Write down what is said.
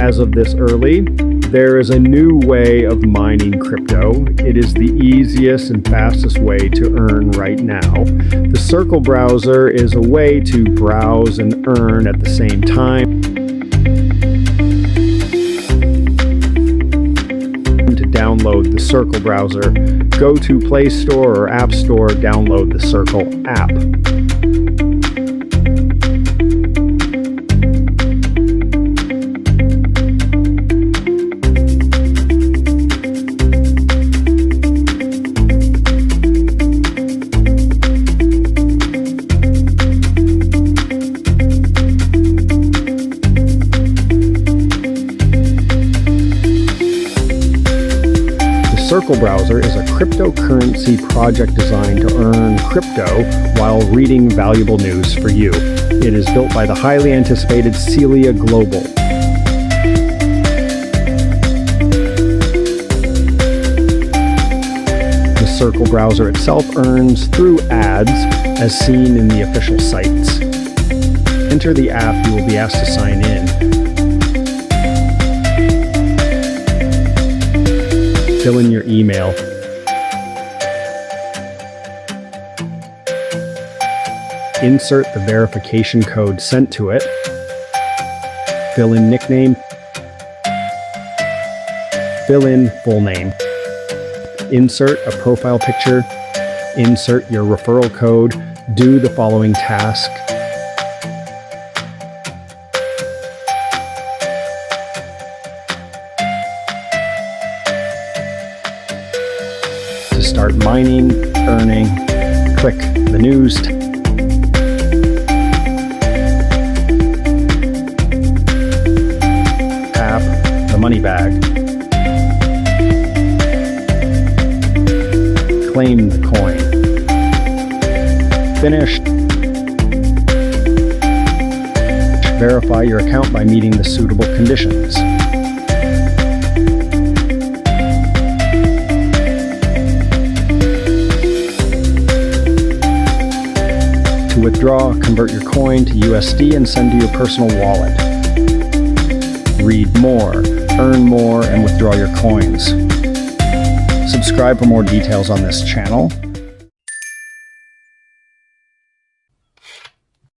As of this early, there is a new way of mining crypto. It is the easiest and fastest way to earn right now. The Circle browser is a way to browse and earn at the same time. To download the Circle browser, go to Play Store or App Store, download the Circle app. The Circle browser is a cryptocurrency project designed to earn crypto while reading valuable news for you. It is built by the highly anticipated Celia Global. The Circle browser itself earns through ads as seen in the official sites. Enter the app, you will be asked to sign in. Fill in your email. Insert the verification code sent to it. Fill in nickname. Fill in full name. Insert a profile picture. Insert your referral code. Do the following task. To start mining, earning, click the news tap the money bag. Claim the coin. Finished. Verify your account by meeting the suitable conditions. To withdraw, convert your coin to USD and send to your personal wallet. Read more, earn more, and withdraw your coins. Subscribe for more details on this channel.